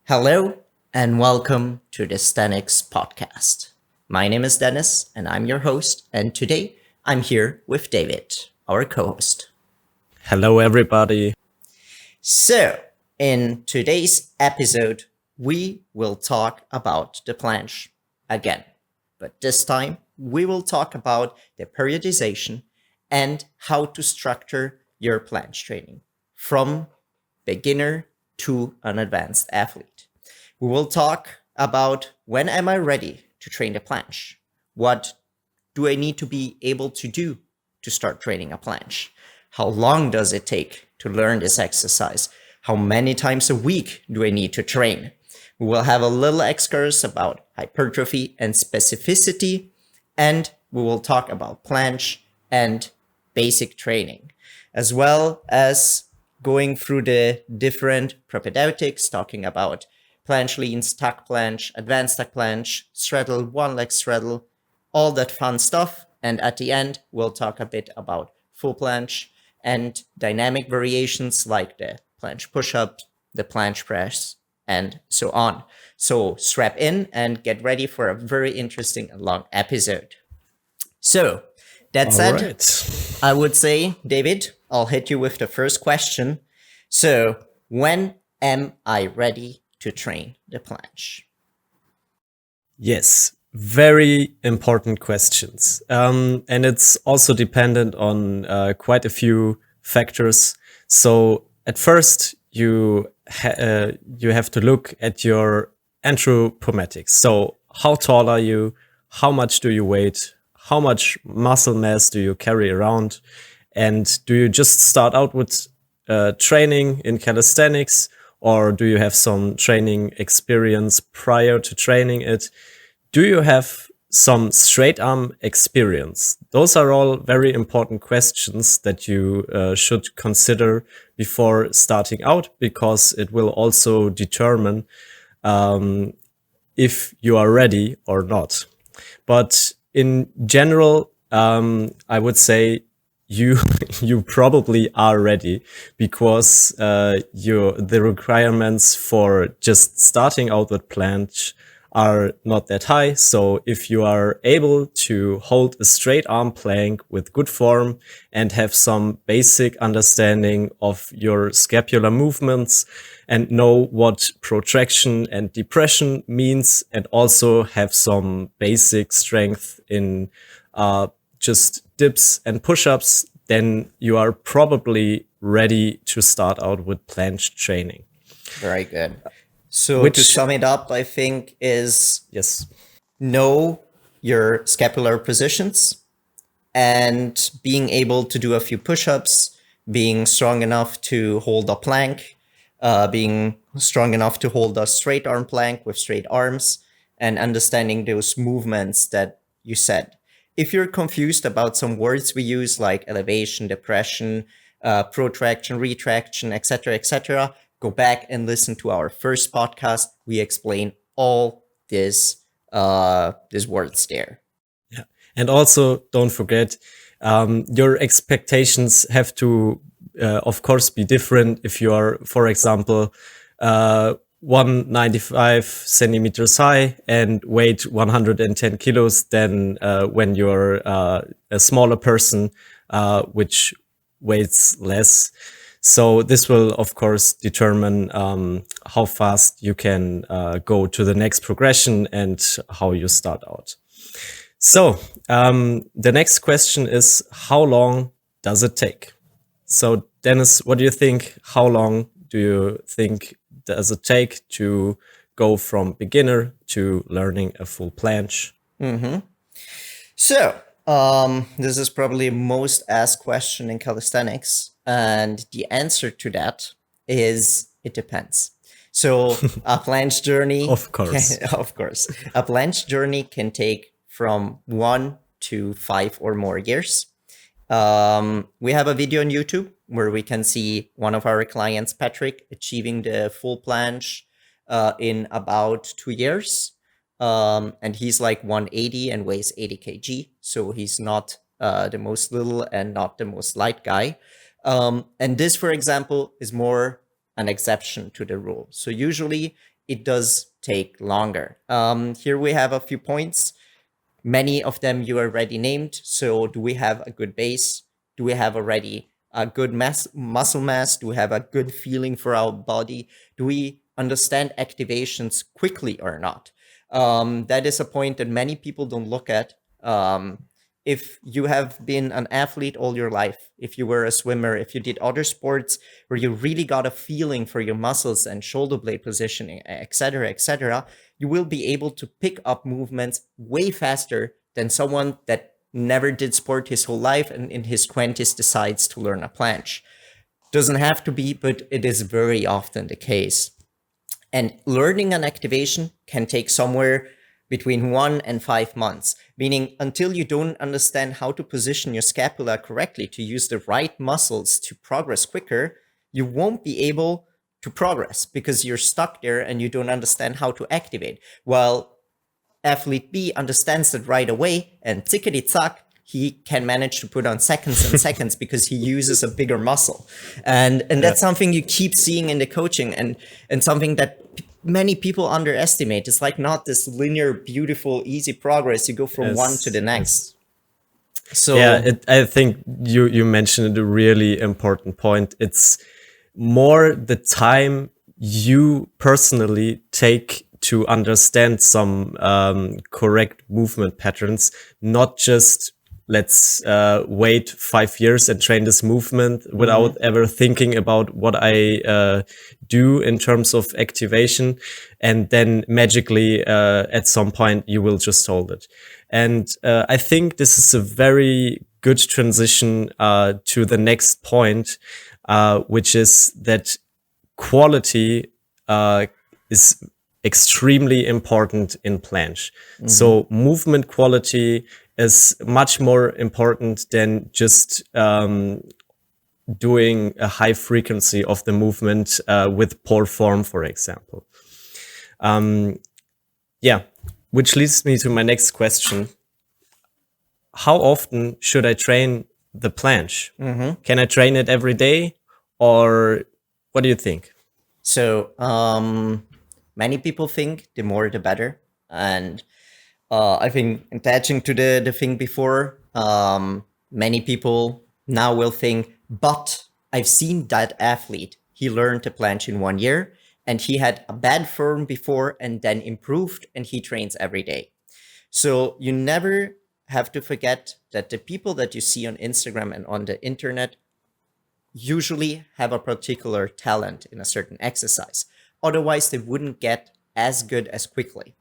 Hello and welcome to the Sthenics podcast. My name is Dennis and I'm your host, and today I'm here with David, our co-host. Hello, everybody. So, in today's episode, we will talk about the planche again, but this time we will talk about the periodization and how to structure your planche training from beginner to an advanced athlete. We will talk about when am I ready to train the planche? What do I need to be able to do to start training a planche? How long does it take to learn this exercise? How many times a week do I need to train? We will have a little excursus about hypertrophy and specificity, and we will talk about planche and basic training, as well as going through the different propedeutics, talking about planche leans, tuck planche, advanced tuck planche, straddle, one leg straddle, all that fun stuff. And at the end, we'll talk a bit about full planche and dynamic variations like the planche push-up, the planche press, and so on. So strap in and get ready for a very interesting and long episode. So that said, right. I would say, David, I'll hit you with the first question. So when am I ready to train the planche? Yes, very important questions. And it's also dependent on quite a few factors. So at first, you have to look at your anthropomatics. So how tall are you? How much do you weigh? How much muscle mass do you carry around? And do you just start out with training in calisthenics, or do you have some training experience prior to training it? Do you have some straight arm experience? Those are all very important questions that you should consider before starting out, because it will also determine if you are ready or not. But in general, I would say you you probably are ready, because the requirements for just starting out with planche are not that high. So if you are able to hold a straight arm plank with good form and have some basic understanding of your scapular movements and know what protraction and depression means, and also have some basic strength in just dips and push-ups, then you are probably ready to start out with planche training. Very good. So to sum it up, I think is yes, know your scapular positions and being able to do a few push-ups, being strong enough to hold a plank, being strong enough to hold a straight arm plank with straight arms, and understanding those movements that you said. If you're confused about some words we use like elevation, depression, protraction, retraction, etc., go back and listen to our first podcast. We explain all these words there. Yeah, and also don't forget, your expectations have to, of course, be different. If you are, for example, 195 centimeters high and weight 110 kilos, then when you're a smaller person, which weighs less. So this will, of course, determine how fast you can go to the next progression and how you start out. So the next question is, how long does it take? So Dennis, what do you think? How long do you think does it take to go from beginner to learning a full planche? Mm-hmm. So this is probably most asked question in calisthenics, and the answer to that is it depends. So a planche journey, Of course, a planche journey can take from 1 to 5 or more years. We have a video on YouTube where we can see one of our clients, Patrick, achieving the full planche in about 2 years. And he's like 180 and weighs 80 kg. So he's not the most little and not the most light guy. And this, for example, is more an exception to the rule. So usually it does take longer. Here we have a few points. Many of them you already named. So do we have a good base? Do we have already a good muscle mass? Do we have a good feeling for our body? Do we understand activations quickly or not? That is a point that many people don't look at. If you have been an athlete all your life, if you were a swimmer, if you did other sports where you really got a feeling for your muscles and shoulder blade positioning, etc., you will be able to pick up movements way faster than someone that never did sport his whole life and in his 20s decides to learn a planche. Doesn't have to be, but it is very often the case. And learning an activation can take somewhere between 1 and 5 months, meaning until you don't understand how to position your scapula correctly to use the right muscles to progress quicker, you won't be able to progress because you're stuck there and you don't understand how to activate. While athlete B understands that right away and tickety-tack, he can manage to put on seconds and seconds because he uses a bigger muscle. And that's something you keep seeing in the coaching and something that many people underestimate. It's like not this linear, beautiful, easy progress. You go from one to the next. So yeah, I think you mentioned a really important point. It's more the time you personally take to understand some correct movement patterns, not just let's wait 5 years and train this movement without ever thinking about what I do in terms of activation. And then magically at some point you will just hold it. And I think this is a very good transition to the next point, which is that quality is extremely important in planche. So movement quality is much more important than just doing a high frequency of the movement with poor form, for example. Yeah, which leads me to my next question. How often should I train the planche? Can I train it every day, or what do you think? So many people think the more the better. And I think attaching to the thing before, many people now will think, but I've seen that athlete. He learned to planche in 1 year and he had a bad form before and then improved and he trains every day. So you never have to forget that the people that you see on Instagram and on the internet usually have a particular talent in a certain exercise. Otherwise, they wouldn't get as good as quickly.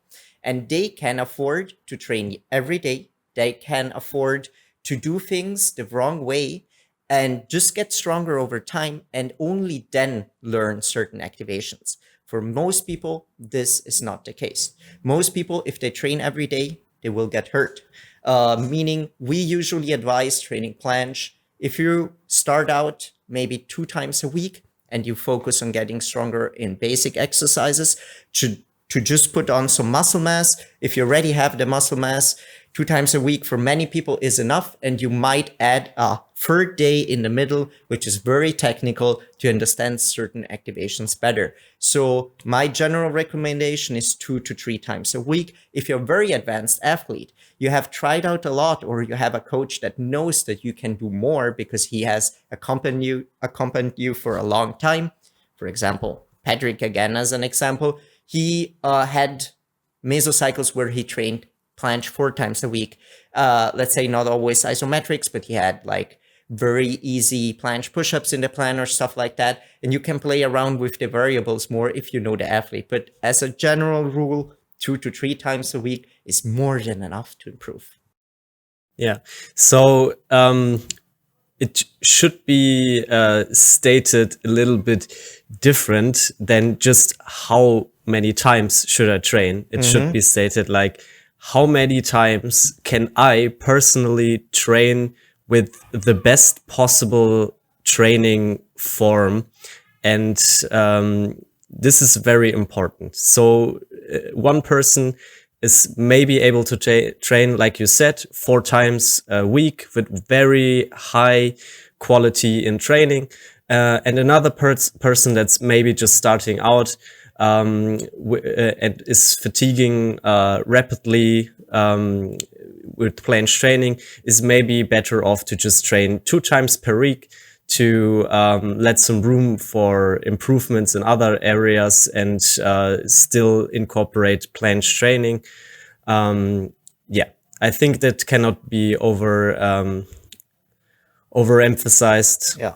And they can afford to train every day. They can afford to do things the wrong way and just get stronger over time and only then learn certain activations. For most people, this is not the case. Most people, if they train every day, they will get hurt. Meaning we usually advise training planche. If you start out maybe 2 times a week and you focus on getting stronger in basic exercises, to just put on some muscle mass. If you already have the muscle mass, 2 times a week for many people is enough. And you might add a third day in the middle, which is very technical to understand certain activations better. So my general recommendation is 2 to 3 times a week. If you're a very advanced athlete, you have tried out a lot, or you have a coach that knows that you can do more because he has accompanied you for a long time. For example, Patrick, again, as an example, he had mesocycles where he trained planche 4 times a week. Let's say not always isometrics, but he had like very easy planche push-ups in the plan or stuff like that. And you can play around with the variables more if you know the athlete. But as a general rule, 2 to 3 times a week is more than enough to improve. Yeah. So it should be stated a little bit different than just how many times should I train. It should be stated like, how many times can I personally train with the best possible training form? And this is very important. So one person is maybe able to train, like you said, 4 times a week with very high quality in training. And another person that's maybe just starting out and is fatiguing rapidly with planche training, is maybe better off to just train 2 times per week to let some room for improvements in other areas and still incorporate planche training. Yeah, I think that cannot be overemphasized. Yeah.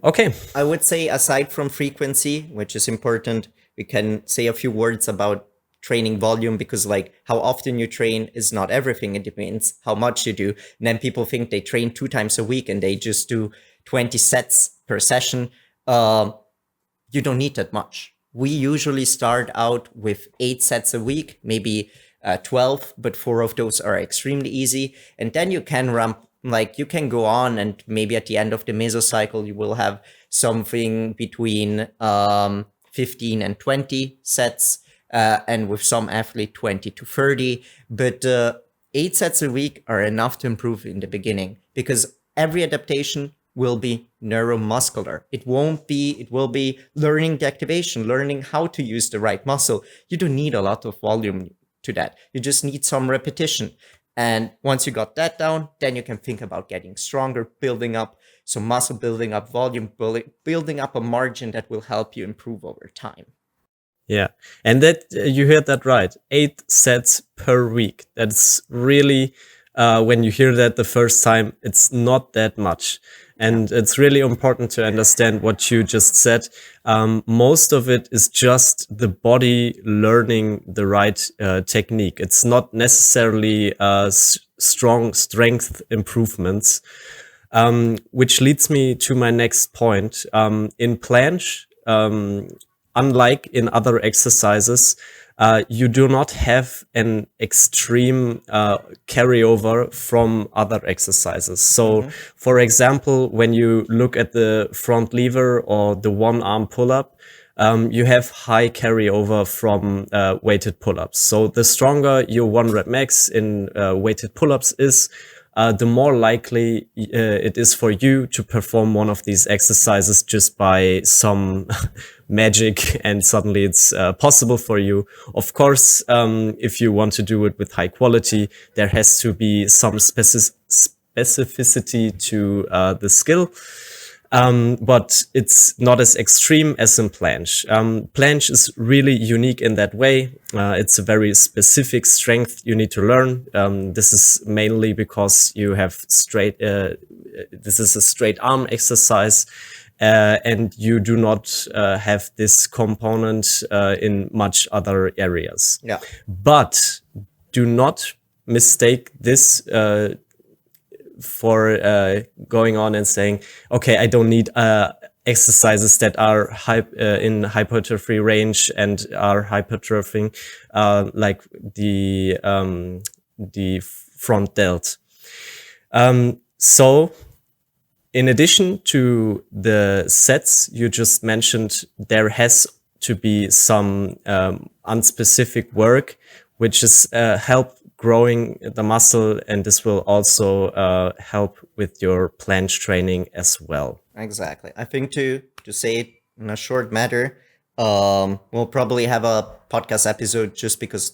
Okay. I would say, aside from frequency, which is important, we can say a few words about training volume, because like how often you train is not everything. It depends how much you do. And then people think they train 2 times a week and they just do 20 sets per session. You don't need that much. We usually start out with 8 sets a week, maybe 12, but 4 of those are extremely easy. And then you can ramp, like you can go on, and maybe at the end of the mesocycle, you will have something between 15 and 20 sets. And with some athlete 20 to 30, but 8 sets a week are enough to improve in the beginning, because every adaptation will be neuromuscular. It will be learning the activation, learning how to use the right muscle. You don't need a lot of volume to that. You just need some repetition. And once you got that down, then you can think about getting stronger, building up some muscle, building up volume, building up a margin that will help you improve over time. Yeah, and that you heard that right. 8 sets per week. That's really, when you hear that the first time, it's not that much. And it's really important to understand what you just said. Most of it is just the body learning the right technique. It's not necessarily strong strength improvements, which leads me to my next point. In planche, unlike in other exercises, you do not have an extreme carryover from other exercises. So, for example, when you look at the front lever or the one arm pull-up, you have high carryover from weighted pull-ups. So the stronger your 1 rep max in weighted pull-ups is, the more likely it is for you to perform one of these exercises just by some magic, and suddenly it's possible for you. Of course, if you want to do it with high quality, there has to be some specificity to the skill. But it's not as extreme as in planche. Planche is really unique in that way. It's a very specific strength you need to learn. This is mainly because you have this is a straight arm exercise, and you do not have this component in much other areas. Yeah. But do not mistake this for going on and saying, okay, I don't need exercises that are in hypertrophy range and are hypertrophying, like the front delt. So in addition to the sets you just mentioned, there has to be some unspecific work, which is help growing the muscle, and this will also help with your planche training as well. Exactly. I think to say it in a short matter, we'll probably have a podcast episode just because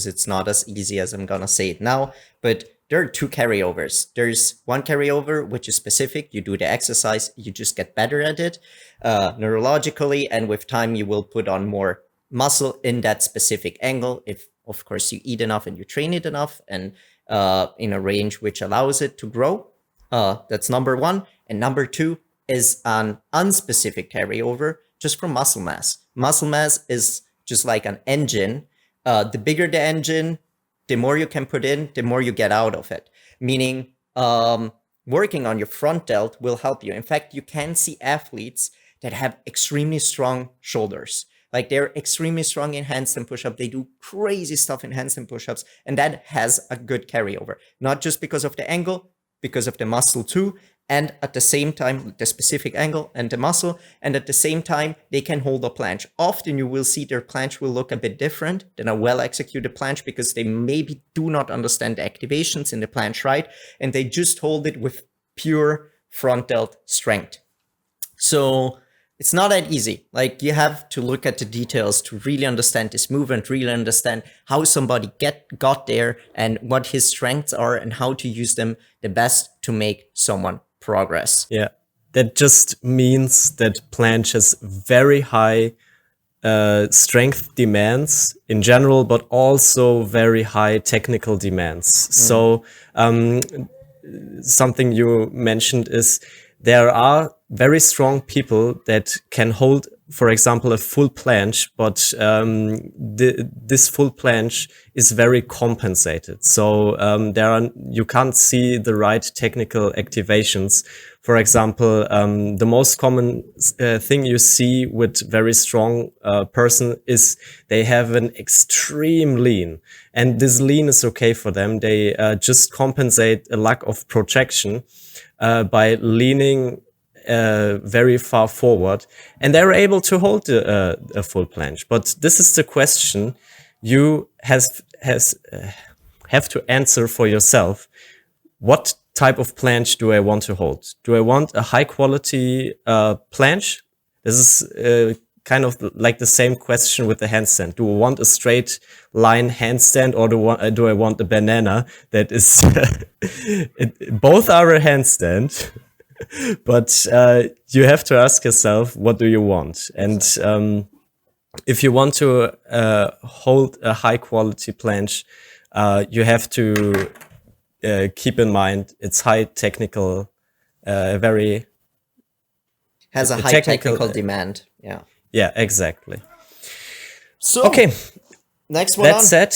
it's not as easy as I'm gonna say it now. But there are 2 carryovers. There's one carryover which is specific. You do the exercise, you just get better at it neurologically, and with time you will put on more muscle in that specific angle, if of course you eat enough and you train it enough, and in a range which allows it to grow. That's number 1. And number 2 is an unspecific carryover just from muscle mass. Muscle mass is just like an engine. The bigger the engine, the more you can put in, the more you get out of it. Meaning, working on your front delt will help you. In fact, you can see athletes that have extremely strong shoulders. Like they're extremely strong in handstand push-up. They do crazy stuff in handstand push-ups, and that has a good carryover. Not just because of the angle, because of the muscle too, and at the same time, the specific angle and the muscle, and at the same time, they can hold a planche. Often you will see their planche will look a bit different than a well-executed planche because they maybe do not understand the activations in the planche right, and they just hold it with pure front delt strength. So it's not that easy. Like, you have to look at the details to really understand this movement, really understand how somebody got there and what his strengths are and how to use them the best to make someone progress. Yeah, that just means that planche has very high strength demands in general, but also very high technical demands. So something you mentioned is there are very strong people that can hold, for example, a full planche, but this full planche is very compensated. So you can't see the right technical activations. For example, the most common thing you see with very strong person is they have an extreme lean, and this lean is okay for them. They just compensate a lack of projection by leaning very far forward, and they're able to hold a full planche. But this is the question you have to answer for yourself. What type of planche do I want to hold? Do I want a high quality planche? This is kind of like the same question with the handstand. Do I want a straight line handstand, or do I want a banana that is both are a handstand? But you have to ask yourself, what do you want? And if you want to hold a high quality planche, you have to keep in mind it's high technical, very has a high technical demand. Yeah. Yeah, exactly. So okay, next one. That said,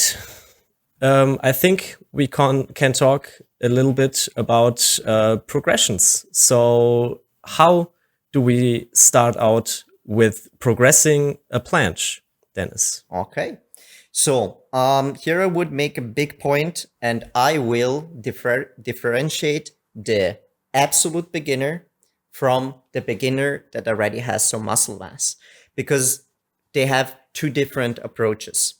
I think we can talk a little bit about progressions. So how do we start out with progressing a planche, Dennis? Okay. So here I would make a big point, and I will differentiate the absolute beginner from the beginner that already has some muscle mass, because they have two different approaches.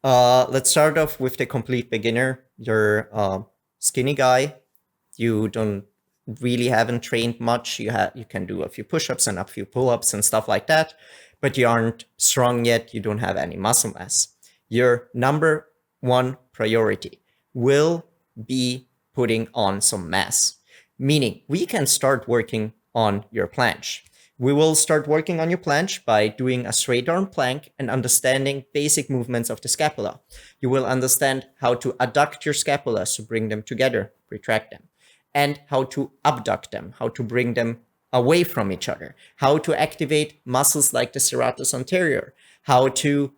Let's start off with the complete beginner. You're a skinny guy. You haven't trained much. You can do a few push-ups and a few pull-ups and stuff like that, but you aren't strong yet. You don't have any muscle mass. Your number one priority will be putting on some mass, meaning we can start working on your planche. We will start working on your planche by doing a straight arm plank and understanding basic movements of the scapula. You will understand how to adduct your scapula, so bring them together, retract them, and how to abduct them, how to bring them away from each other, how to activate muscles like the serratus anterior, how to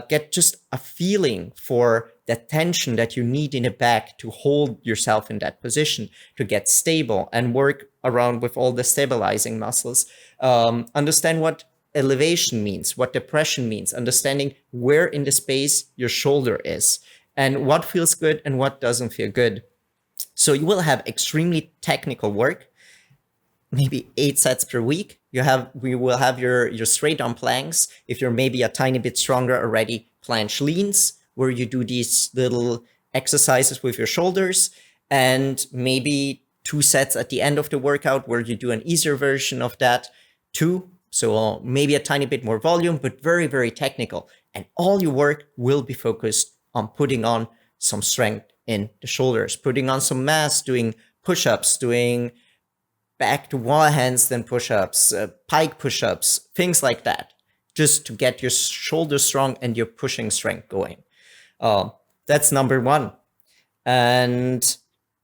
get just a feeling for the tension that you need in the back to hold yourself in that position, to get stable and work around with all the stabilizing muscles. Understand what elevation means, what depression means, understanding where in the space your shoulder is, and what feels good and what doesn't feel good. So you will have extremely technical work, maybe 8 sets per week. We will have your straight arm planks. If you're maybe a tiny bit stronger already, planche leans, where you do these little exercises with your shoulders, and maybe 2 sets at the end of the workout where you do an easier version of that too. So maybe a tiny bit more volume, but very, very technical. And all your work will be focused on putting on some strength in the shoulders, putting on some mass, doing push-ups, doing back to wall handstand push-ups, pike push-ups, things like that, just to get your shoulders strong and your pushing strength going. That's number one. And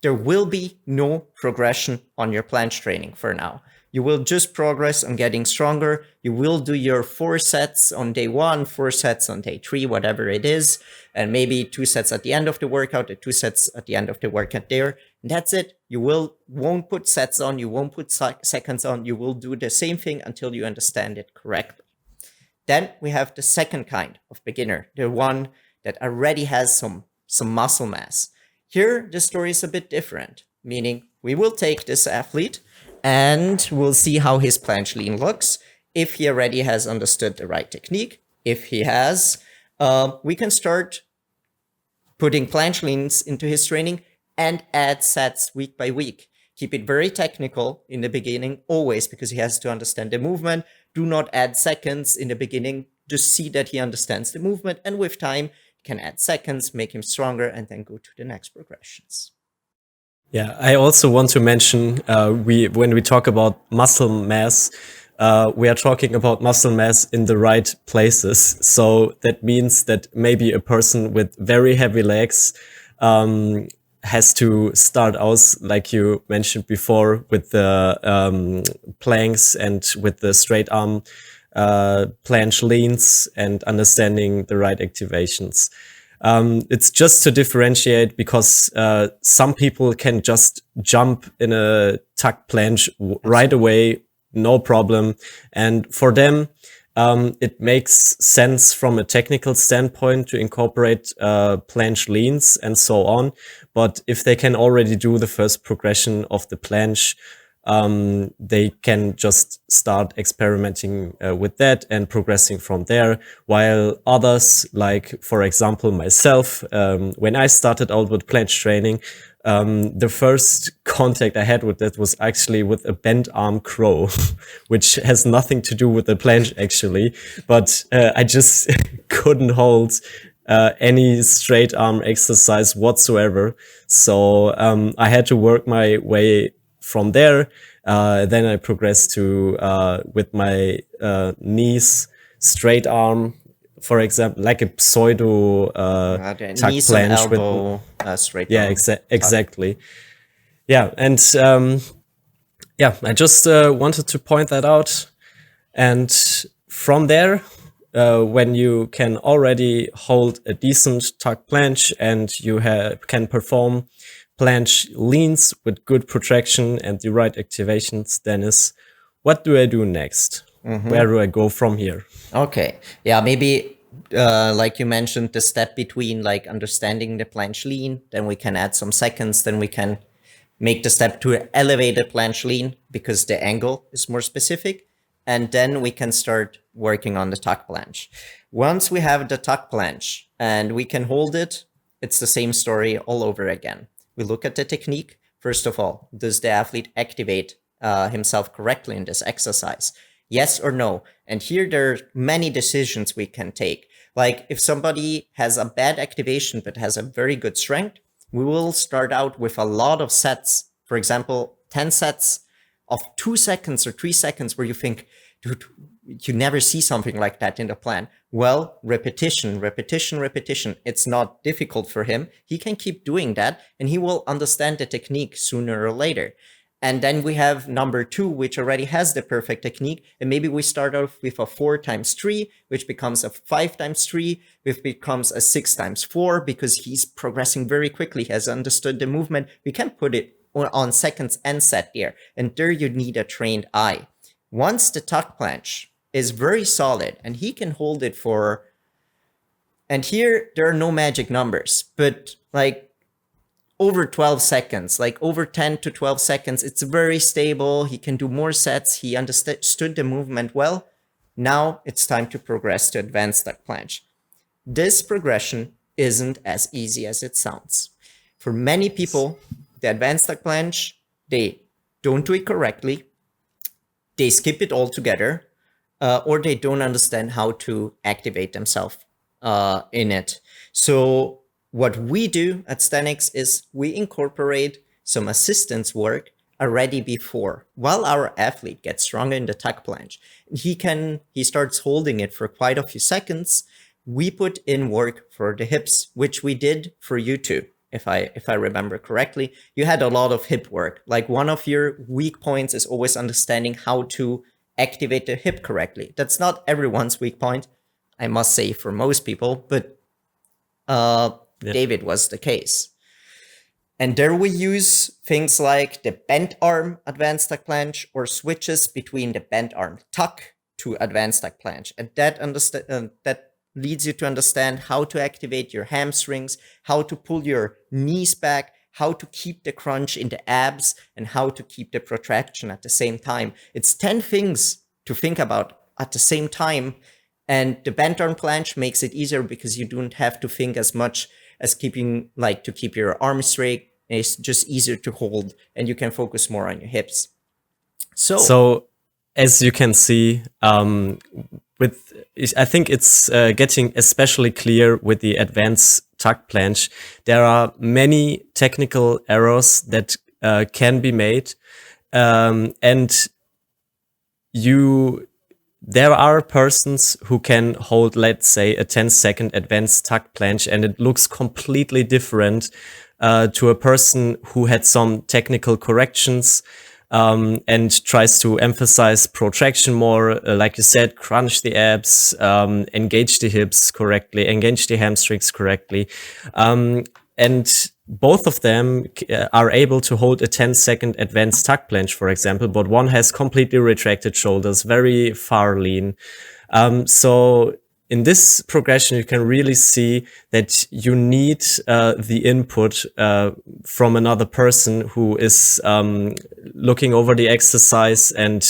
there will be no progression on your planche training for now. You will just progress on getting stronger. You will do your 4 sets on day 1, 4 sets on day 3, whatever it is, and maybe 2 sets at the end of the workout, and 2 sets at the end of the workout there. And that's it. You won't put sets on, you won't put seconds on. You will do the same thing until you understand it correctly. Then we have the second kind of beginner, the one that already has some muscle mass. Here, the story is a bit different, meaning we will take this athlete and we'll see how his planche lean looks. If he already has understood the right technique, if he has, we can start putting planche leans into his training and add sets week by week. Keep it very technical in the beginning, always, because he has to understand the movement. Do not add seconds in the beginning. Just see that he understands the movement. And with time, you can add seconds, make him stronger, and then go to the next progressions. Yeah, I also want to mention when we talk about muscle mass, we are talking about muscle mass in the right places. So that means that maybe a person with very heavy legs has to start out, like you mentioned before, with the planks and with the straight arm planche leans and understanding the right activations. It's just to differentiate because some people can just jump in a tuck planche right away, no problem. And for them, it makes sense from a technical standpoint to incorporate planche leans and so on. But if they can already do the first progression of the planche, they can just start experimenting with that and progressing from there. While others, like for example myself, when I started out with planche training, the first contact I had with that was actually with a bent arm crow, which has nothing to do with the planche actually, but I just couldn't hold any straight arm exercise whatsoever. So I had to work my way from there. Then I progressed to with my knees, straight arm, for example, like a pseudo tuck knees planche and elbow, straight yeah, arm. exactly. Yeah, and yeah, I just wanted to point that out. And from there, when you can already hold a decent tuck planche and you can perform planche leans with good protraction and the right activations, Dennis, what do I do next? Where do I go from here? Okay. Yeah, maybe like you mentioned, the step between like understanding the planche lean, then we can add some seconds, then we can make the step to elevate the planche lean because the angle is more specific. And then we can start working on the tuck planche. Once we have the tuck planche and we can hold it, it's the same story all over again. We look at the technique. First of all, does the athlete activate himself correctly in this exercise? Yes or no? And here there are many decisions we can take. Like if somebody has a bad activation but has a very good strength, we will start out with a lot of sets. For example, 10 sets of 2 seconds or 3 seconds where you think, dude, you never see something like that in the plan. Well, repetition. It's not difficult for him. He can keep doing that and he will understand the technique sooner or later. And then we have number 2, which already has the perfect technique. And maybe we start off with a 4x3, which becomes a 5x3, which becomes a 6x4 because he's progressing very quickly, has understood the movement. We can put it on seconds and set there. And there you need a trained eye. Once the tuck planche is very solid and he can hold it for, and here there are no magic numbers, but like over 12 seconds, like over 10 to 12 seconds, it's very stable. He can do more sets. He understood the movement well. Now it's time to progress to advanced tuck planche. This progression isn't as easy as it sounds. For many people, the advanced tuck planche, they don't do it correctly. They skip it altogether, or they don't understand how to activate themselves in it. So what we do at Sthenics is we incorporate some assistance work already before. While our athlete gets stronger in the tuck planche, he starts holding it for quite a few seconds. We put in work for the hips, which we did for you too. If I remember correctly, you had a lot of hip work. Like one of your weak points is always understanding how to activate the hip correctly. That's not everyone's weak point, I must say, for most people, but David was the case. And there we use things like the bent arm advanced tuck planche or switches between the bent arm tuck to advanced tuck planche. And that leads you to understand how to activate your hamstrings, how to pull your knees back, how to keep the crunch in the abs, and how to keep the protraction at the same time. It's 10 things to think about at the same time. And the bent arm planche makes it easier because you don't have to think as much as to keep your arms straight, and it's just easier to hold, and you can focus more on your hips. So as you can see, I think it's getting especially clear with the advanced tuck planche. There are many technical errors that can be made, and there are persons who can hold, let's say, a 10-second advanced tuck planche, and it looks completely different to a person who had some technical corrections and tries to emphasize protraction more, like you said, crunch the abs, engage the hips correctly, engage the hamstrings correctly. And both of them are able to hold a 10-second advanced tuck planche, for example, but one has completely retracted shoulders, very far lean. So in this progression, you can really see that you need the input from another person who is looking over the exercise and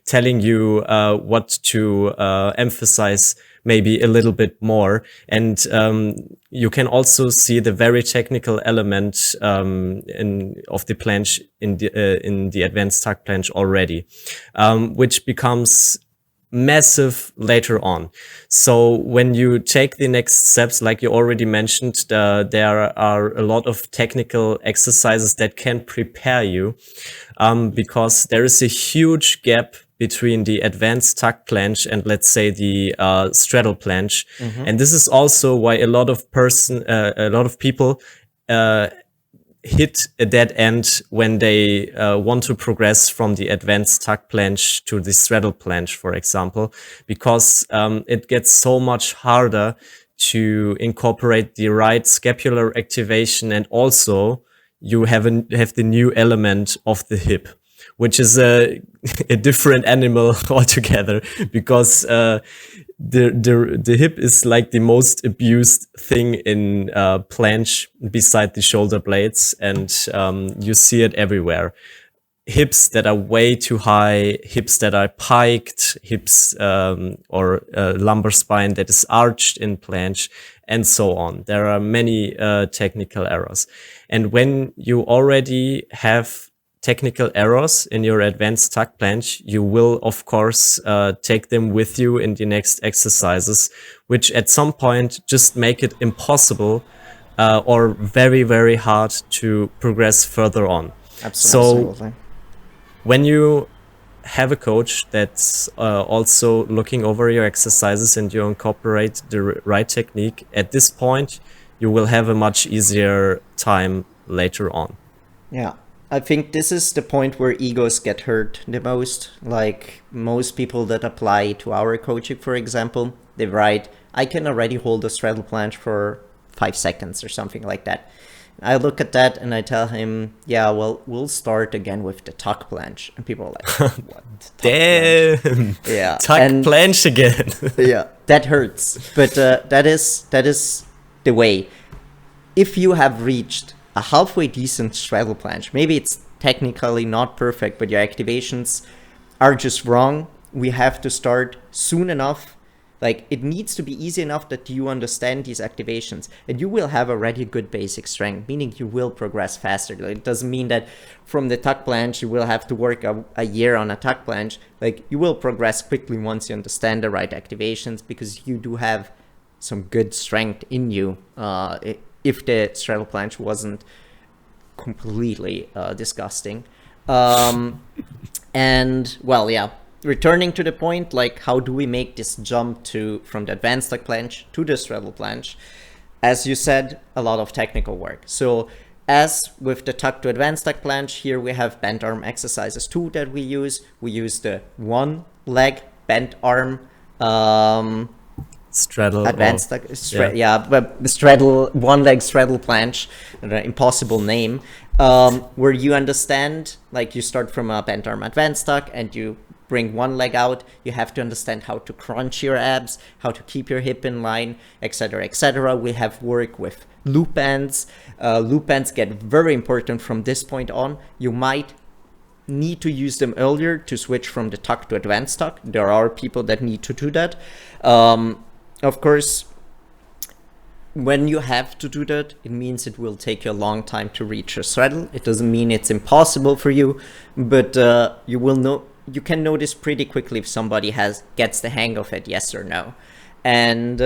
telling you what to emphasize maybe a little bit more. And you can also see the very technical element of the planche in the advanced tuck planche already, which becomes massive later on. So when you take the next steps, like you already mentioned, there are a lot of technical exercises that can prepare you, because there is a huge gap between the advanced tuck planche and, let's say, the straddle planche. And this is also why a lot of people hit a dead end when they want to progress from the advanced tuck planche to the straddle planche, for example, because it gets so much harder to incorporate the right scapular activation, and also you have the new element of the hip, which is a different animal altogether, because the hip is like the most abused thing in planche beside the shoulder blades, and you see it everywhere. Hips that are way too high, hips that are piked, hips or lumbar spine that is arched in planche, and so on. There are many technical errors. And when you already have technical errors in your advanced tuck planche, you will, of course, take them with you in the next exercises, which at some point just make it impossible or very, very hard to progress further on. Absolutely. So when you have a coach that's also looking over your exercises and you incorporate the right technique, at this point, you will have a much easier time later on. Yeah. I think this is the point where egos get hurt the most. Like most people that apply to our coaching, for example, they write, I can already hold a straddle planche for 5 seconds or something like that. I look at that and I tell him, yeah, well, we'll start again with the tuck planche. And people are like, what? Damn! Planche? Yeah. Tuck planche again. Yeah, that hurts. But that is the way. If you have reached a halfway decent straddle planche, maybe it's technically not perfect, but your activations are just wrong, we have to start soon enough. Like, it needs to be easy enough that you understand these activations, and you will have already good basic strength, meaning you will progress faster. It doesn't mean that from the tuck planche you will have to work a year on a tuck planche. Like, you will progress quickly once you understand the right activations, because you do have some good strength in you. If the straddle planche wasn't completely disgusting. And, well, yeah, returning to the point, like, how do we make this jump from the advanced tuck planche to the straddle planche? As you said, a lot of technical work. So as with the tuck to advanced tuck planche, here we have bent arm exercises too that we use. We use the one leg bent arm straddle advanced but straddle, one leg straddle planche, an impossible name, where you understand, like, you start from a bent arm advanced tuck and you bring one leg out. You have to understand how to crunch your abs, how to keep your hip in line, etc., etc. We have work with loop bands. Loop bands get very important from this point on. You might need to use them earlier to switch from the tuck to advanced tuck. There are people that need to do that. Of course, when you have to do that, it means it will take you a long time to reach a straddle. It doesn't mean it's impossible for you, but you will know, you can notice pretty quickly if somebody gets the hang of it, yes or no. And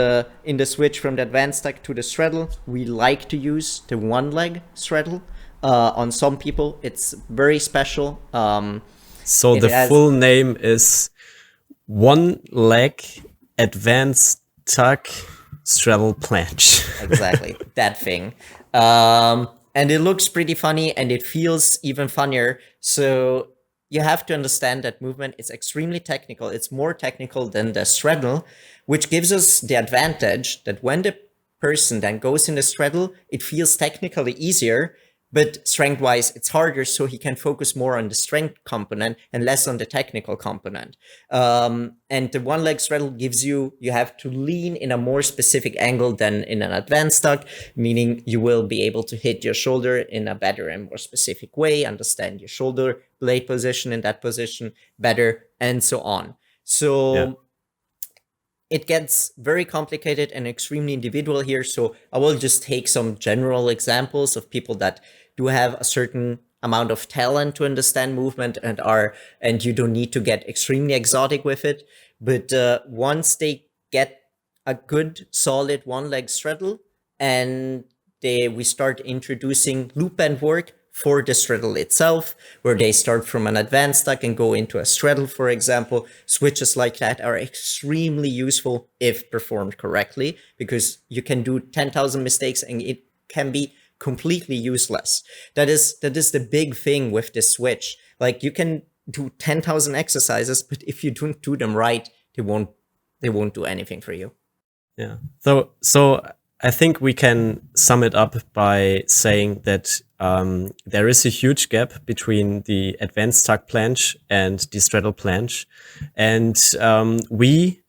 in the switch from the advanced stack to the straddle, we like to use the one leg straddle. On some people, it's very special. So the full name is one leg advanced tuck straddle planche. Exactly, that thing. And it looks pretty funny, and it feels even funnier. So you have to understand that movement is extremely technical. It's more technical than the straddle, which gives us the advantage that when the person then goes in the straddle, it feels technically easier, but strength-wise, it's harder, so he can focus more on the strength component and less on the technical component. And the one-leg straddle gives you have to lean in a more specific angle than in an advanced tuck, meaning you will be able to hit your shoulder in a better and more specific way, understand your shoulder blade position in that position better, and so on. So it gets very complicated and extremely individual here. So I will just take some general examples of people that do have a certain amount of talent to understand movement and you don't need to get extremely exotic with it. But once they get a good solid one leg straddle and we start introducing loop bend work for the straddle itself, where they start from an advanced tuck and go into a straddle, for example. Switches like that are extremely useful if performed correctly, because you can do 10,000 mistakes and it can be completely useless. That is the big thing with this switch. Like, you can do 10,000 exercises, but if you don't do them right, they won't do anything for you. Yeah. So I think we can sum it up by saying that there is a huge gap between the advanced tuck planche and the straddle planche. And we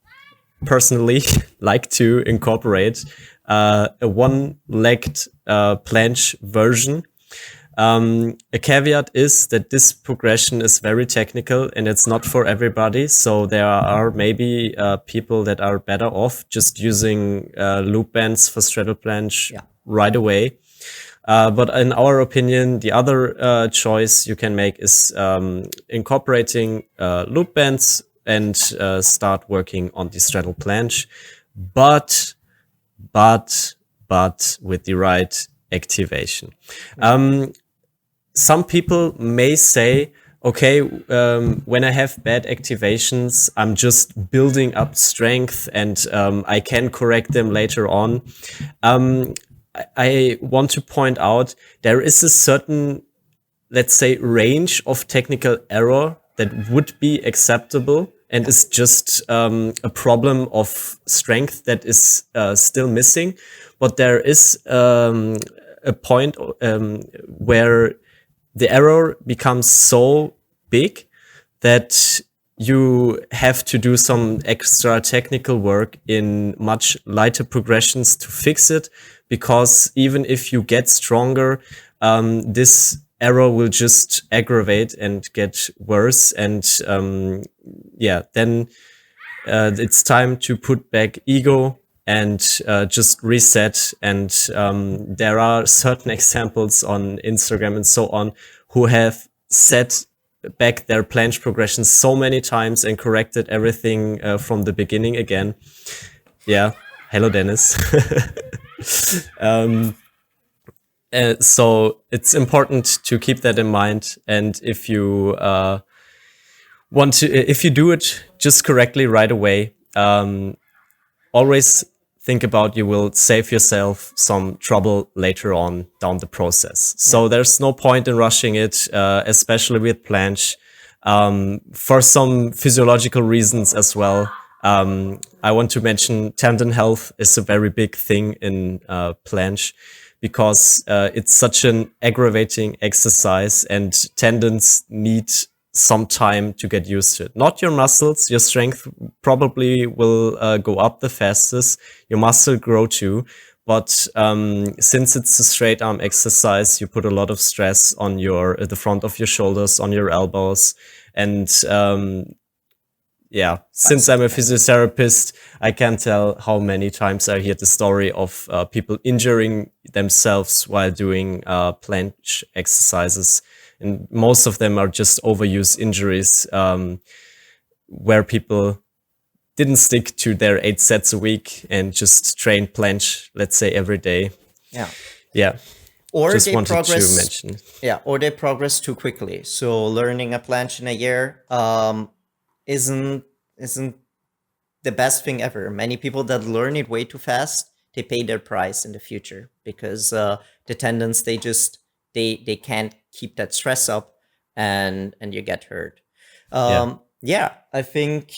personally like to incorporate a one-legged planche version. A caveat is that this progression is very technical and it's not for everybody. So there are maybe people that are better off just using loop bends for straddle planche right away. But in our opinion, the other choice you can make is incorporating loop bends and start working on the straddle planche, but with the right activation. Some people may say, okay, when I have bad activations, I'm just building up strength and I can correct them later on. I want to point out there is a certain, let's say, range of technical error that would be acceptable and is just a problem of strength that is still missing. But there is a point where the error becomes so big that you have to do some extra technical work in much lighter progressions to fix it, because even if you get stronger, this error will just aggravate and get worse. And then it's time to put back ego and just reset. And there are certain examples on Instagram and so on who have set back their planche progression so many times and corrected everything from the beginning again. Yeah. Hello, Dennis. So it's important to keep that in mind. And if you if you do it just correctly right away, always think about you will save yourself some trouble later on down the process. So there's no point in rushing it, especially with planche, for some physiological reasons as well. I want to mention tendon health is a very big thing in planche, because it's such an aggravating exercise and tendons need some time to get used to it. Not your muscles, your strength probably will go up the fastest, your muscle grow too, but since it's a straight arm exercise, you put a lot of stress on the front of your shoulders, on your elbows, and yeah, since I'm a physiotherapist, I can tell how many times I hear the story of people injuring themselves while doing planche exercises. And most of them are just overuse injuries where people didn't stick to their 8 sets a week and just train planche, let's say, every day. Yeah. Yeah. Or Just they wanted progress. to mention. Yeah, or they progress too quickly. So learning a planche in a year isn't the best thing ever. Many people that learn it way too fast, they pay their price in the future because the tendons they can't keep that stress up, and you get hurt. Yeah, I think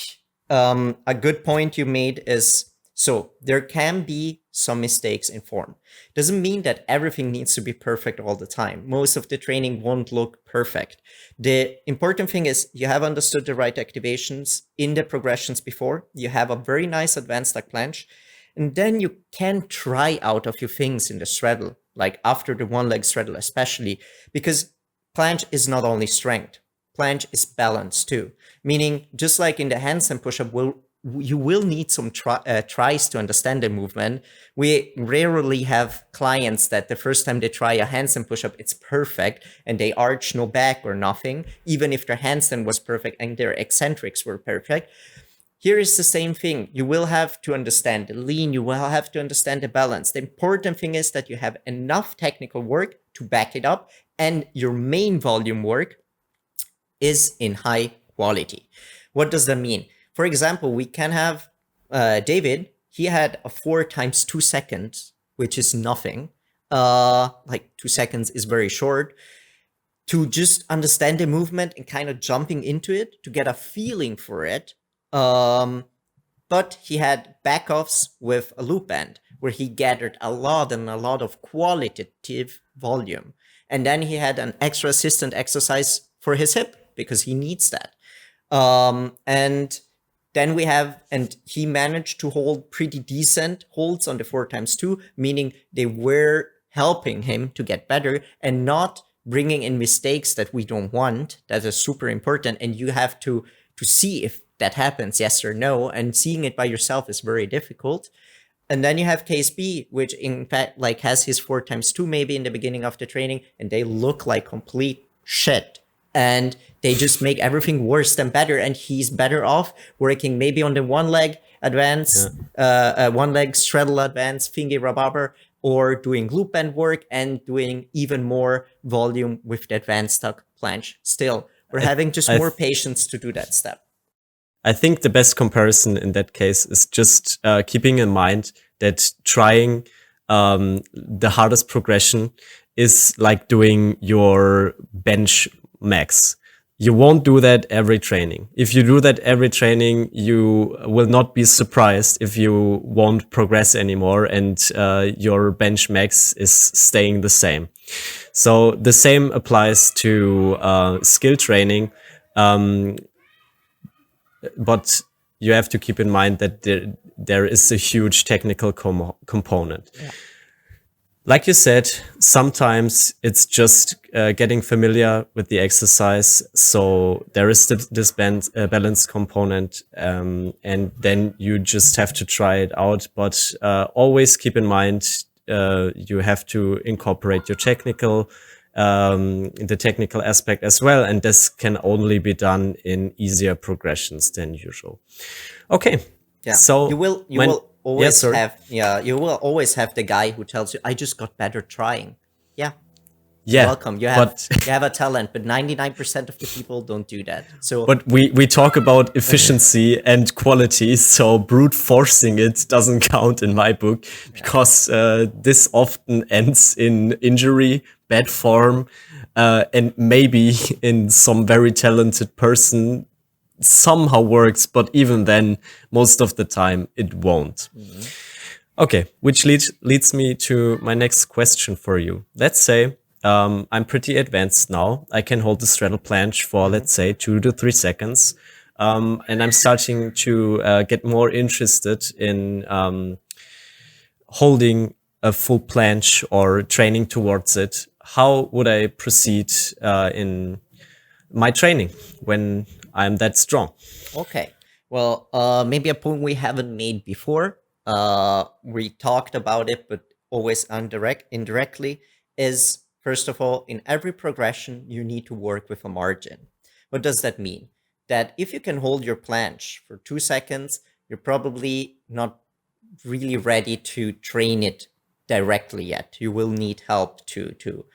a good point you made is, so there can be some mistakes in form. Doesn't mean that everything needs to be perfect all the time. Most of the training won't look perfect. The important thing is you have understood the right activations in the progressions before. You have a very nice advanced like planche, and then you can try out a few things in the straddle, like after the one leg straddle especially, because planche is not only strength. Planche is balance too, meaning just like in the handstand push-up, you will need some tries to understand the movement. We rarely have clients that the first time they try a handstand push-up, it's perfect and they arch no back or nothing, even if their handstand was perfect and their eccentrics were perfect. Here is the same thing. You will have to understand the lean. You will have to understand the balance. The important thing is that you have enough technical work to back it up, and your main volume work is in high quality. What does that mean? For example, we can have David. He had a 4 times 2 seconds, which is nothing. Like 2 seconds is very short. To just understand the movement and kind of jumping into it to get a feeling for it. But he had backoffs with a loop band where he gathered a lot of qualitative volume. And then he had an extra assistant exercise for his hip because he needs that. And then and he managed to hold pretty decent holds on the 4 times 2, meaning they were helping him to get better and not bringing in mistakes that we don't want. That is super important. And you have to see if that happens, yes or no. And seeing it by yourself is very difficult. And then you have case B, which in fact like has his 4 times 2 maybe in the beginning of the training, and they look like complete shit. And they just make everything worse than better. And he's better off working maybe on the one leg advance, one leg straddle advance, thingy rababber, or doing loop band work and doing even more volume with the advanced tuck planche. Still, we're having just more patience to do that step. I think the best comparison in that case is just keeping in mind that trying the hardest progression is like doing your bench max. You won't do that every training. If you do that every training, you will not be surprised if you won't progress anymore and your bench max is staying the same. So the same applies to skill training. But you have to keep in mind that there is a huge technical component. Yeah. Like you said, sometimes it's just getting familiar with the exercise. So there is this balance component, and then you just have to try it out. But always keep in mind, you have to incorporate your the technical aspect as well. And this can only be done in easier progressions than usual. Okay. Yeah. So you will always have the guy who tells you, I just got better trying. Yeah. Yeah. Welcome. You have a talent, but 99% of the people don't do that. So but we talk about efficiency and quality, so brute forcing it doesn't count in my book, because this often ends in injury, bad form, and maybe in some very talented person somehow works, but even then, most of the time it won't. Mm-hmm. Okay, which leads me to my next question for you. Let's say I'm pretty advanced now. I can hold the straddle planche for, let's say, 2 to 3 seconds. And I'm starting to get more interested in holding a full planche or training towards it. How would I proceed in my training when I'm that strong? Okay. Well, maybe a point we haven't made before. We talked about it, but always indirectly. Is first of all, in every progression, you need to work with a margin. What does that mean? That if you can hold your planche for 2 seconds, you're probably not really ready to train it directly yet. You will need help to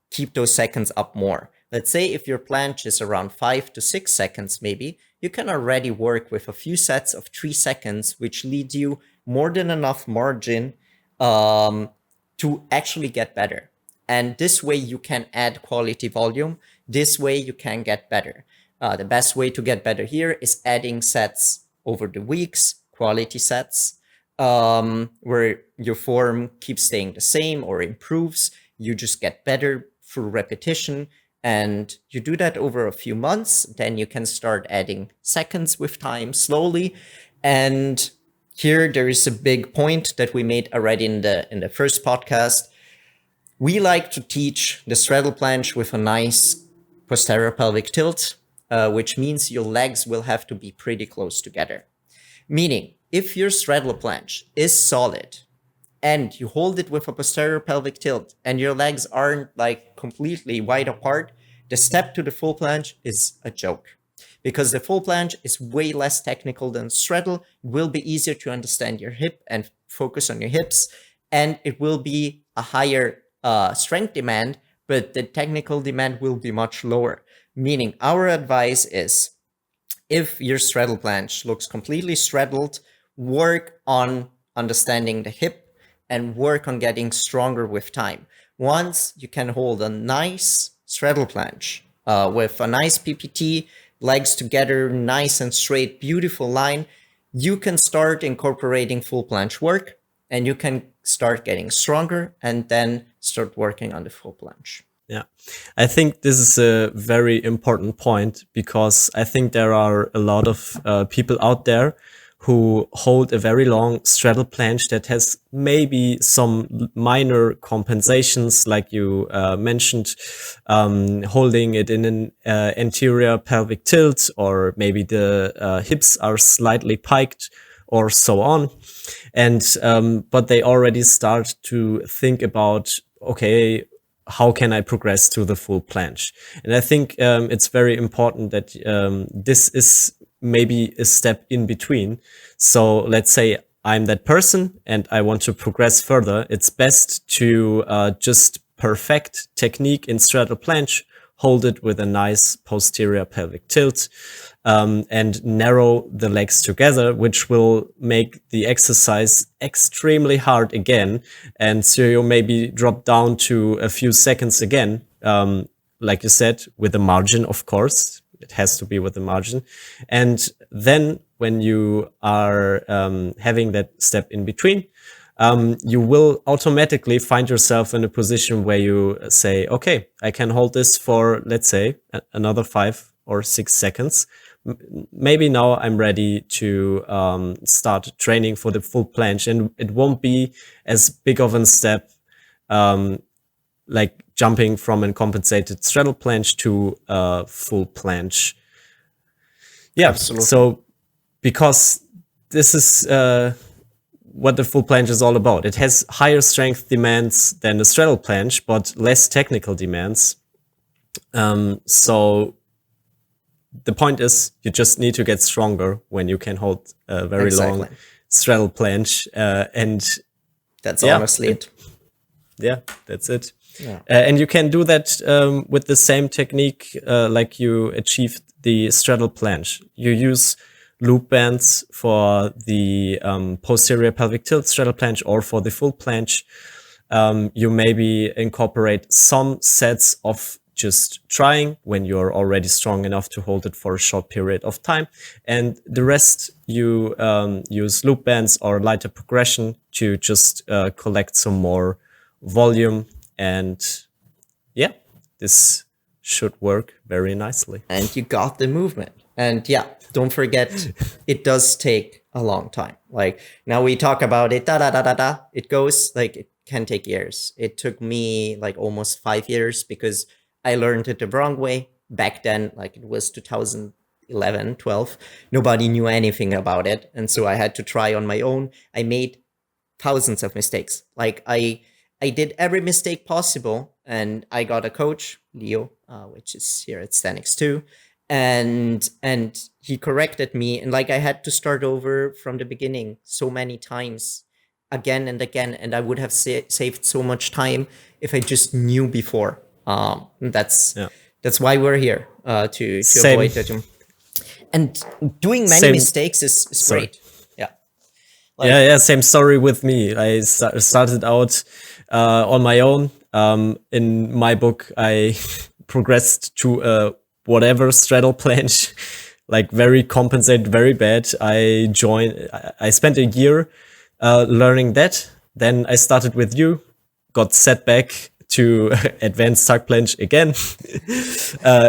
keep those seconds up more. Let's say if your planche is around 5 to 6 seconds, maybe you can already work with a few sets of 3 seconds, which lead you more than enough margin to actually get better. And this way you can add quality volume. This way you can get better. The best way to get better here is adding sets over the weeks, quality sets, where your form keeps staying the same or improves. You just get better through repetition, and you do that over a few months. Then you can start adding seconds with time slowly. And here there is a big point that we made already in the first podcast. We like to teach the straddle planche with a nice posterior pelvic tilt, which means your legs will have to be pretty close together. Meaning, if your straddle planche is solid and you hold it with a posterior pelvic tilt and your legs aren't like completely wide apart, the step to the full planche is a joke. Because the full planche is way less technical than straddle, it will be easier to understand your hip and focus on your hips, and it will be a higher strength demand, but the technical demand will be much lower. Meaning, our advice is, if your straddle planche looks completely straddled, work on understanding the hip and work on getting stronger with time. Once you can hold a nice straddle planche with a nice PPT, legs together, nice and straight, beautiful line, you can start incorporating full planche work, and you can start getting stronger and then start working on the full planche. Yeah, I think this is a very important point, because I think there are a lot of people out there who hold a very long straddle planche that has maybe some minor compensations, like you mentioned, holding it in an anterior pelvic tilt, or maybe the hips are slightly piked, or so on. And but they already start to think about, okay, how can I progress to the full planche? And I think it's very important that this is maybe a step in between. So let's say I'm that person and I want to progress further. It's best to just perfect technique in straddle planche, hold it with a nice posterior pelvic tilt, and narrow the legs together, which will make the exercise extremely hard again. And so you maybe drop down to a few seconds again, like you said, with a margin, of course. It has to be with a margin. And then when you are having that step in between, you will automatically find yourself in a position where you say, okay, I can hold this for, let's say, another 5 or 6 seconds. Maybe now I'm ready to start training for the full planche, and it won't be as big of a step like jumping from a compensated straddle planche to a full planche. Yeah, absolutely. So because this is what the full planche is all about. It has higher strength demands than the straddle planche, but less technical demands. So the point is, you just need to get stronger when you can hold a very long straddle planche, and that's honestly it. Yeah, that's it. Yeah. And you can do that with the same technique like you achieved the straddle planche. You use loop bands for the posterior pelvic tilt straddle planche or for the full planche. You maybe incorporate some sets of just trying when you're already strong enough to hold it for a short period of time. And the rest you use loop bands or lighter progression to just collect some more volume. And yeah, this should work very nicely. And you got the movement. And yeah, don't forget, it does take a long time. Like now we talk about it, it goes like, it can take years. It took me like almost 5 years because I learned it the wrong way. Back then, like it was 2011, 11, 12, nobody knew anything about it. And so I had to try on my own. I made thousands of mistakes. Like I did every mistake possible, and I got a coach, Leo, which is here at Sthenics too, and he corrected me, and like I had to start over from the beginning so many times, again and again, and I would have saved so much time if I just knew before. That's Yeah. that's why we're here, to Same. avoid that. And doing many Same. mistakes is Sorry. great. Yeah. Yeah, same story with me. I started out on my own. In my book, I progressed to whatever straddle planche, like very compensated, very bad. I spent a year learning that. Then I started with you, got set back to advanced tuck planche again.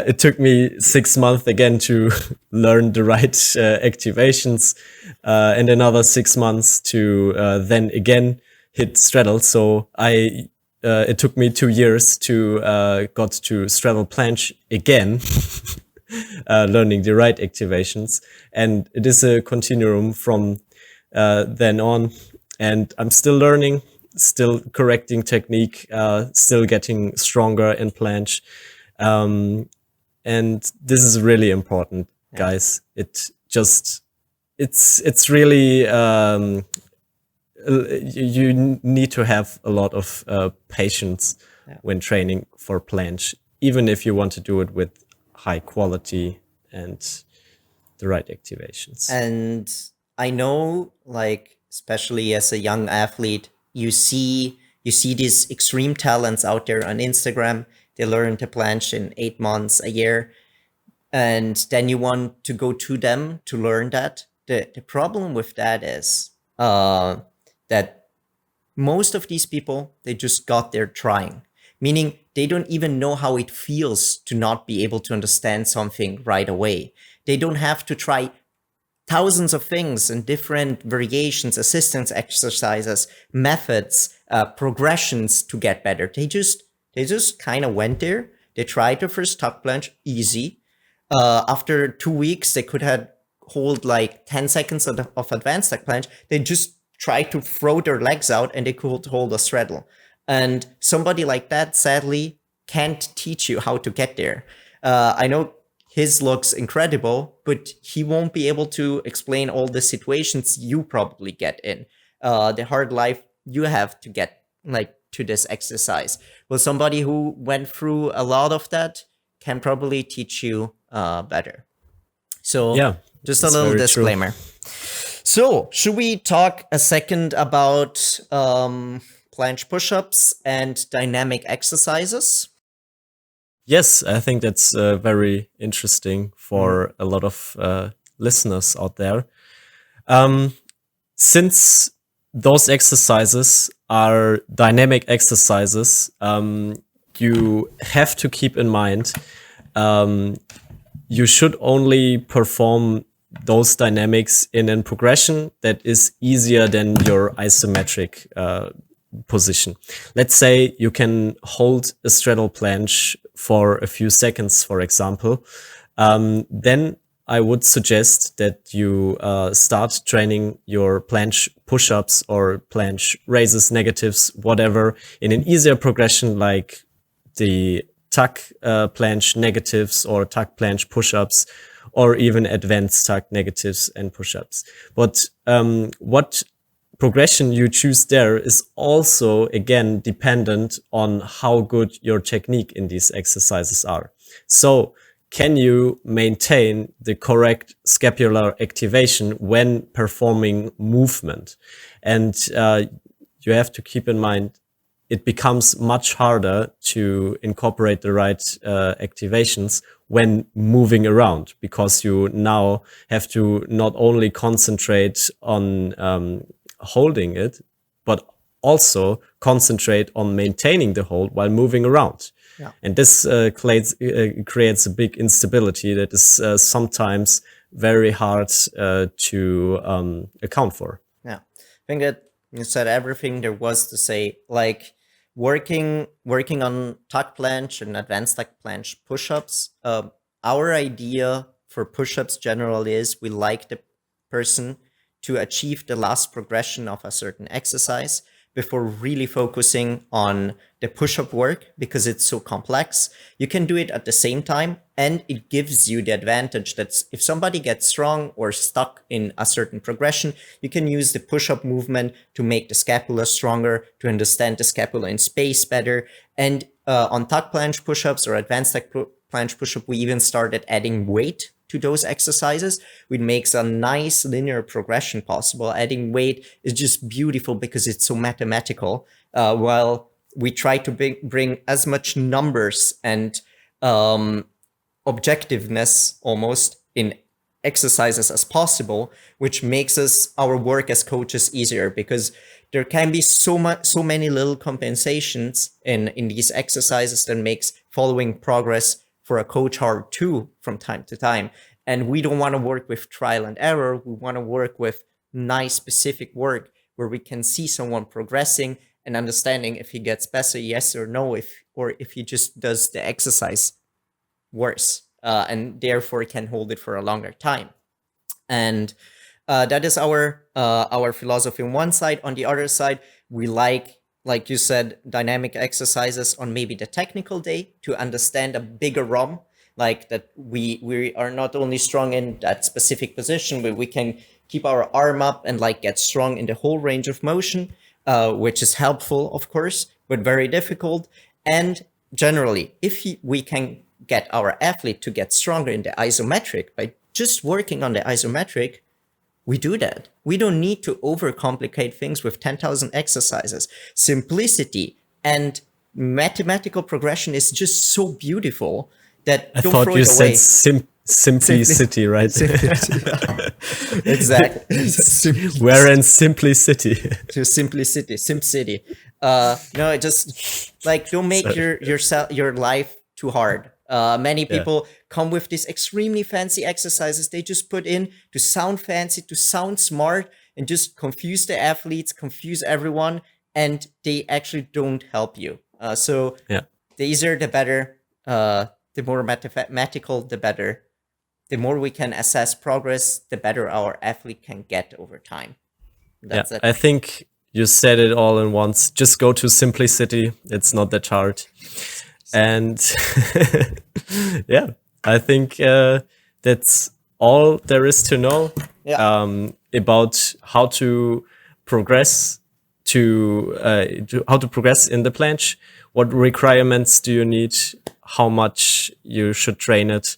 It took me 6 months again to learn the right activations, and another 6 months to then again hit straddle. So it took me 2 years to got to straddle planche again, learning the right activations, and it is a continuum from then on. And I'm still learning, still correcting technique, still getting stronger in planche. And this is really important, guys. It's really, you need to have a lot of patience when training for planche, even if you want to do it with high quality and the right activations. And I know, like, especially as a young athlete, you see these extreme talents out there on Instagram. They learn to planche in 8 months, a year, and then you want to go to them to learn that. The problem with that is that most of these people, they just got there trying, meaning they don't even know how it feels to not be able to understand something right away. They don't have to try thousands of things and different variations, assistance exercises, methods, progressions to get better. They just kind of went there. They tried the first tuck planche, easy. After 2 weeks, they could have hold like 10 seconds of advanced tuck planche. They just tried to throw their legs out and they could hold a straddle. And somebody like that, sadly, can't teach you how to get there. I know his looks incredible, but he won't be able to explain all the situations you probably get in, the hard life you have to get like to this exercise. Well, somebody who went through a lot of that can probably teach you better. So Yeah, just a it's little very disclaimer. So should we talk a second about planche push-ups and dynamic exercises? Yes, I think that's very interesting for a lot of listeners out there. Since those exercises are dynamic exercises, you have to keep in mind you should only perform those dynamics in a progression that is easier than your isometric position. Let's say you can hold a straddle planche for a few seconds, for example. Then I would suggest that you start training your planche push-ups or planche raises, negatives, whatever, in an easier progression like the tuck planche negatives or tuck planche push-ups, or even advanced tuck negatives and push-ups. But what progression you choose there is also, again, dependent on how good your technique in these exercises are. So can you maintain the correct scapular activation when performing movement? And you have to keep in mind, it becomes much harder to incorporate the right activations when moving around, because you now have to not only concentrate on holding it, but also concentrate on maintaining the hold while moving around. Yeah. And this creates a big instability that is sometimes very hard to account for. Yeah, I think that you said everything there was to say. Like working on tuck planche and advanced tuck planche push-ups. Our idea for push-ups generally is we like the person to achieve the last progression of a certain exercise before really focusing on the push-up work because it's so complex. You can do it at the same time, and it gives you the advantage that if somebody gets strong or stuck in a certain progression, you can use the push-up movement to make the scapula stronger, to understand the scapula in space better. And on tuck planche push-ups or advanced tuck planche push-up, we even started adding weight to those exercises, which makes a nice linear progression possible. Adding weight is just beautiful because it's so mathematical. While we try to bring as much numbers and objectiveness almost in exercises as possible, which makes our work as coaches easier because there can be so many little compensations in these exercises that makes following progress for a coach hard too from time to time. And we don't want to work with trial and error. We want to work with nice specific work where we can see someone progressing and understanding if he gets better, yes or no, or if he just does the exercise worse and therefore can hold it for a longer time. And that is our philosophy on one side. On the other side, we like you said, dynamic exercises on maybe the technical day to understand a bigger ROM, like that we are not only strong in that specific position, but we can keep our arm up and like get strong in the whole range of motion, which is helpful, of course, but very difficult. And generally, if we can get our athlete to get stronger in the isometric by just working on the isometric, we do that. We don't need to overcomplicate things with 10,000 exercises. Simplicity and mathematical progression is just so beautiful that I don't thought throw you it away. said simplicity, right? Exactly. We're in simplicity. To simplicity, SimCity. No, just like don't make your life too hard. Many people come with these extremely fancy exercises they just put in to sound fancy, to sound smart, and just confuse the athletes, confuse everyone, and they actually don't help you. So the easier, the better. The more mathematical, the better. The more we can assess progress, the better our athlete can get over time. That's it. I think you said it all in once. Just go to simplicity. It's not that hard. And I think that's all there is to know about how to progress how to progress in the planche. What requirements do you need? How much you should train it?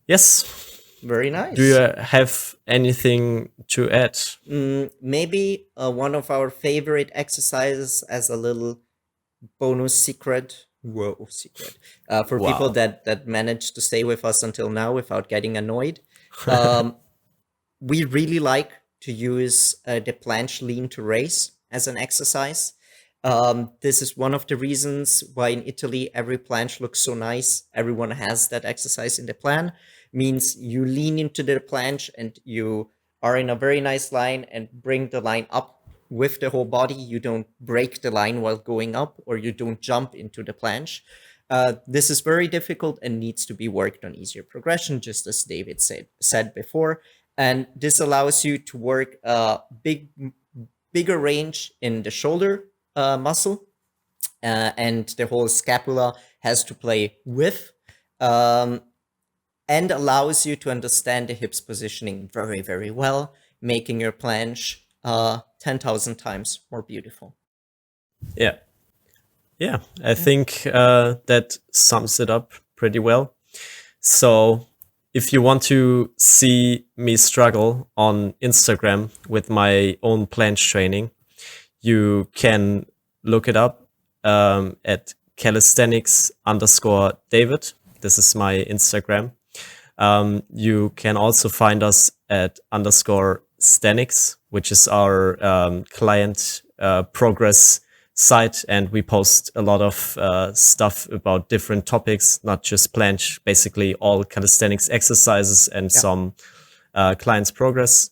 Yes. Very nice. Do you have anything to add? Maybe one of our favorite exercises as a little bonus secret. For people that managed to stay with us until now without getting annoyed. We really like to use the planche lean to raise as an exercise. This is one of the reasons why in Italy every planche looks so nice. Everyone has that exercise in the plan. Means you lean into the planche and you are in a very nice line and bring the line up with the whole body. You don't break the line while going up, or you don't jump into the planche. This is very difficult and needs to be worked on easier progression, just as David said before. And this allows you to work a bigger range in the shoulder muscle, and the whole scapula has to play with, and allows you to understand the hips positioning very, very well, making your planche 10,000 times more beautiful. Yeah, I think that sums it up pretty well. So if you want to see me struggle on Instagram with my own planche training, you can look it up at calisthenics_David. This is my Instagram. You can also find us at _Sthenics, which is our client progress site, and we post a lot of stuff about different topics, not just planche, basically all calisthenics exercises and some clients progress.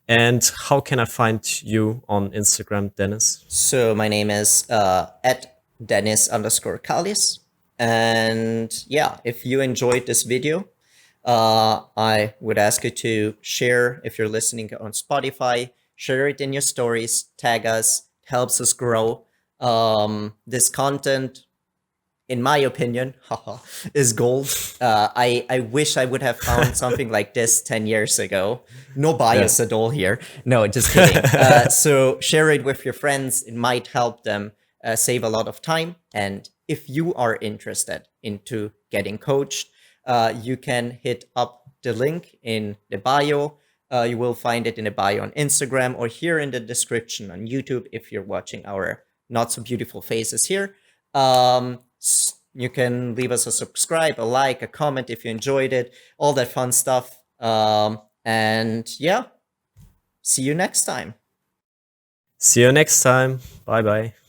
And how can I find you on Instagram, Dennis? So my name is at Dennis_Calis. And yeah, if you enjoyed this video, I would ask you to share if you're listening on Spotify, share it in your stories, tag us, it helps us grow. This content, in my opinion, is gold. I wish I would have found something like this 10 years ago. No bias at all here. No, just kidding. So share it with your friends. It might help them save a lot of time. And if you are interested into getting coached, you can hit up the link in the bio. You will find it in the bio on Instagram or here in the description on YouTube if you're watching our not so beautiful faces here. You can leave us a subscribe, a like, a comment if you enjoyed it, all that fun stuff. And yeah, see you next time. See you next time. Bye bye.